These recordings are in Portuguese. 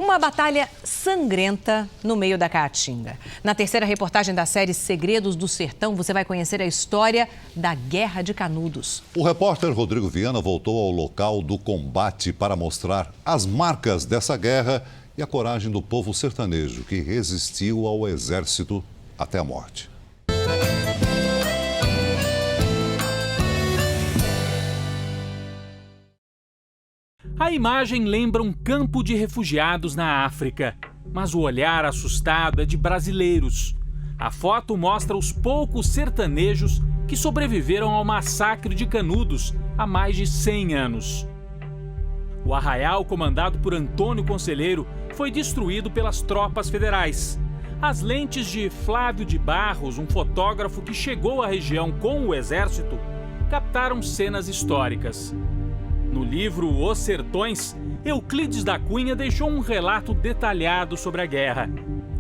Uma batalha sangrenta no meio da Caatinga. Na terceira reportagem da série Segredos do Sertão, você vai conhecer a história da Guerra de Canudos. O repórter Rodrigo Viana voltou ao local do combate para mostrar as marcas dessa guerra e a coragem do povo sertanejo que resistiu ao exército até a morte. A imagem lembra um campo de refugiados na África, mas o olhar assustado é de brasileiros. A foto mostra os poucos sertanejos que sobreviveram ao massacre de Canudos há mais de 100 anos. O arraial, comandado por Antônio Conselheiro, foi destruído pelas tropas federais. As lentes de Flávio de Barros, um fotógrafo que chegou à região com o exército, captaram cenas históricas. No livro Os Sertões, Euclides da Cunha deixou um relato detalhado sobre a guerra.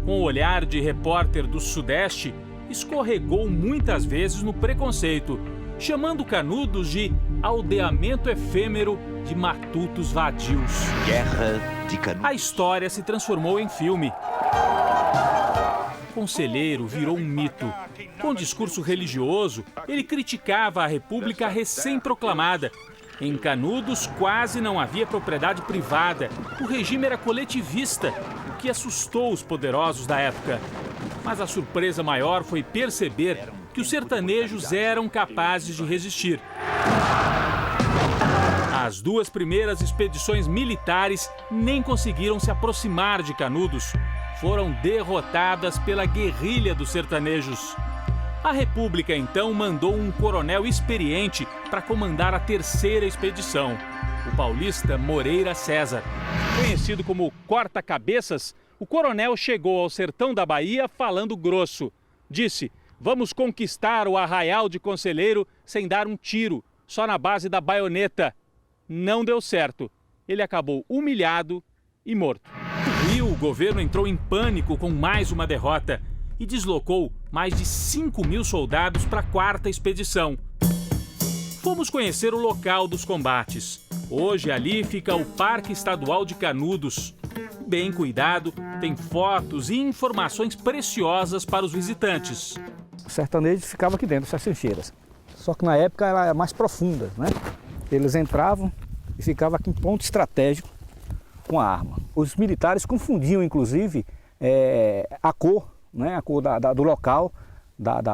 Com o olhar de repórter do Sudeste, escorregou muitas vezes no preconceito, chamando Canudos de aldeamento efêmero de matutos vadios. Guerra de Canudos. A história se transformou em filme. Conselheiro virou um mito. Com discurso religioso, ele criticava a República recém-proclamada. Em Canudos quase não havia propriedade privada. O regime era coletivista, o que assustou os poderosos da época. Mas a surpresa maior foi perceber que os sertanejos eram capazes de resistir. As duas primeiras expedições militares nem conseguiram se aproximar de Canudos. Foram derrotadas pela guerrilha dos sertanejos. A República, então, mandou um coronel experiente para comandar a terceira expedição, o paulista Moreira César. Conhecido como Corta-Cabeças, o coronel chegou ao sertão da Bahia falando grosso. Disse: "Vamos conquistar o arraial de Conselheiro sem dar um tiro, só na base da baioneta." Não deu certo. Ele acabou humilhado e morto. No Rio, o governo entrou em pânico com mais uma derrota e deslocou mais de 5.000 soldados para a quarta expedição. Fomos conhecer o local dos combates. Hoje ali fica o Parque Estadual de Canudos. Bem cuidado, tem fotos e informações preciosas para os visitantes. O sertanejo ficava aqui dentro das trincheiras, só que na época era mais profunda, né? Eles entravam e ficavam aqui em ponto estratégico com a arma. Os militares confundiam, inclusive, a cor, né, a cor do local,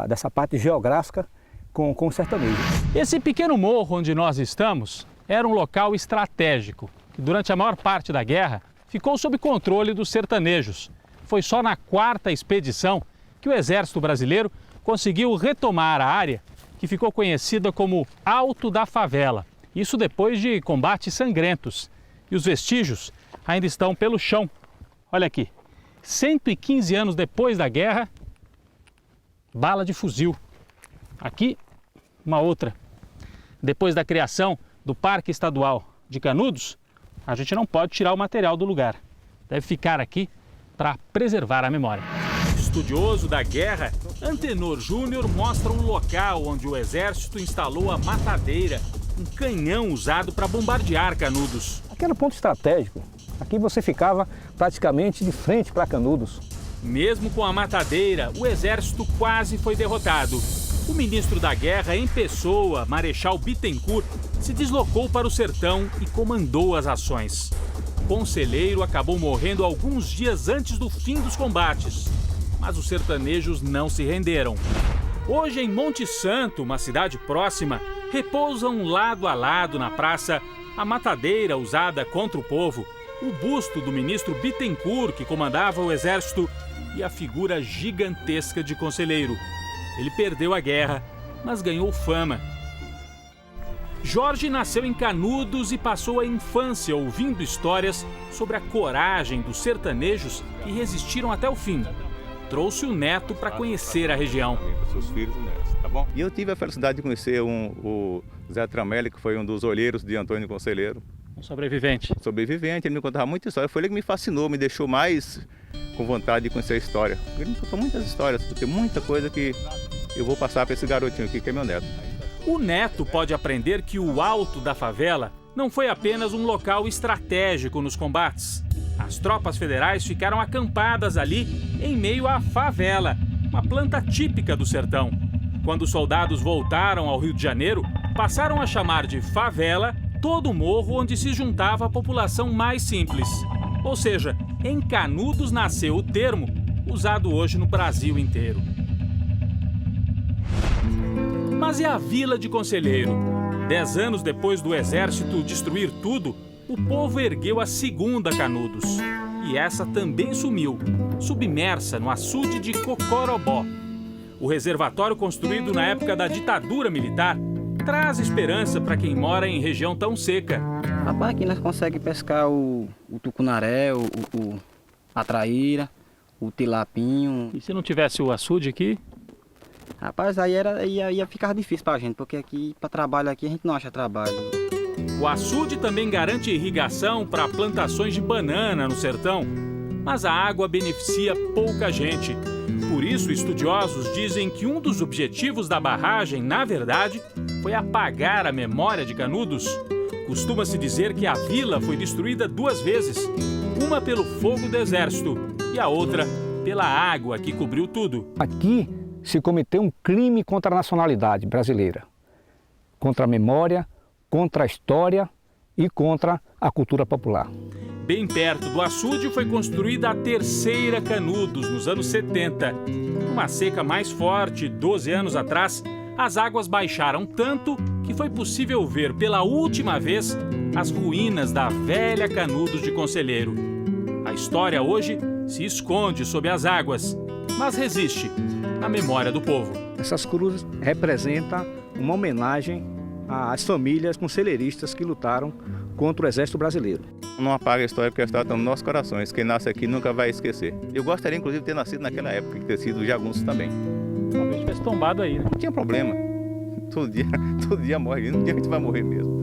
dessa parte geográfica com o sertanejo. Esse pequeno morro onde nós estamos era um local estratégico, que durante a maior parte da guerra ficou sob controle dos sertanejos. Foi só na quarta expedição que o Exército Brasileiro conseguiu retomar a área que ficou conhecida como Alto da Favela. Isso depois de combates sangrentos. E os vestígios ainda estão pelo chão. Olha aqui. 115 anos depois da guerra, bala de fuzil. Aqui, uma outra. Depois da criação do Parque Estadual de Canudos, a gente não pode tirar o material do lugar. Deve ficar aqui para preservar a memória. Estudioso da guerra, Antenor Júnior mostra um local onde o exército instalou a matadeira, um canhão usado para bombardear Canudos. Aqui era um ponto estratégico. Aqui você ficava praticamente de frente para Canudos. Mesmo com a matadeira, o exército quase foi derrotado. O ministro da Guerra em pessoa, Marechal Bittencourt, se deslocou para o sertão e comandou as ações. Conselheiro acabou morrendo alguns dias antes do fim dos combates, mas os sertanejos não se renderam. Hoje, em Monte Santo, uma cidade próxima, repousam lado a lado na praça a matadeira usada contra o povo, o busto do ministro Bittencourt, que comandava o exército, e a figura gigantesca de Conselheiro. Ele perdeu a guerra, mas ganhou fama. Jorge nasceu em Canudos e passou a infância ouvindo histórias sobre a coragem dos sertanejos que resistiram até o fim. Trouxe o neto para conhecer a região. Seus filhos e netos, tá bom? E eu tive a felicidade de conhecer o Zé Tramelli, que foi um dos olheiros de Antônio Conselheiro. Um sobrevivente. Sobrevivente, ele me contava muita história. Foi ele que me fascinou, me deixou mais com vontade de conhecer a história. Ele me contou muitas histórias, tem muita coisa que eu vou passar para esse garotinho aqui, que é meu neto. O neto pode aprender que o Alto da Favela não foi apenas um local estratégico nos combates. As tropas federais ficaram acampadas ali em meio à favela, uma planta típica do sertão. Quando os soldados voltaram ao Rio de Janeiro, passaram a chamar de favela todo o morro onde se juntava a população mais simples. Ou seja, em Canudos nasceu o termo, usado hoje no Brasil inteiro. Mas e a Vila de Conselheiro? 10 anos depois do exército destruir tudo, o povo ergueu a segunda Canudos. E essa também sumiu, submersa no açude de Cocorobó. O reservatório, construído na época da ditadura militar, traz esperança para quem mora em região tão seca. Rapaz, aqui nós conseguimos pescar o tucunaré, a traíra, o tilapinho. E se não tivesse o açude aqui? Rapaz, aí ia ficar difícil pra gente, porque aqui, para trabalho aqui, a gente não acha trabalho. O açude também garante irrigação para plantações de banana no sertão, mas a água beneficia pouca gente. Por isso, estudiosos dizem que um dos objetivos da barragem, na verdade, foi apagar a memória de Canudos. Costuma-se dizer que a vila foi destruída 2 vezes, uma pelo fogo do exército e a outra pela água que cobriu tudo. Aqui se cometeu um crime contra a nacionalidade brasileira, contra a memória, contra a história e contra a cultura popular. Bem perto do açude foi construída a terceira Canudos, nos anos 70. Uma seca mais forte, 12 anos atrás, as águas baixaram tanto que foi possível ver pela última vez as ruínas da velha Canudos de Conselheiro. A história hoje se esconde sob as águas, mas resiste na memória do povo. Essas cruzes representam uma homenagem às famílias conselheiristas que lutaram contra o exército brasileiro. Não apaga a história, porque a história está nos nossos corações. Quem nasce aqui nunca vai esquecer. Eu gostaria, inclusive, de ter nascido naquela época, de ter sido jagunço também. Talvez tivesse tombado aí, né? Não tinha problema. Todo dia morre, um dia a gente vai morrer mesmo.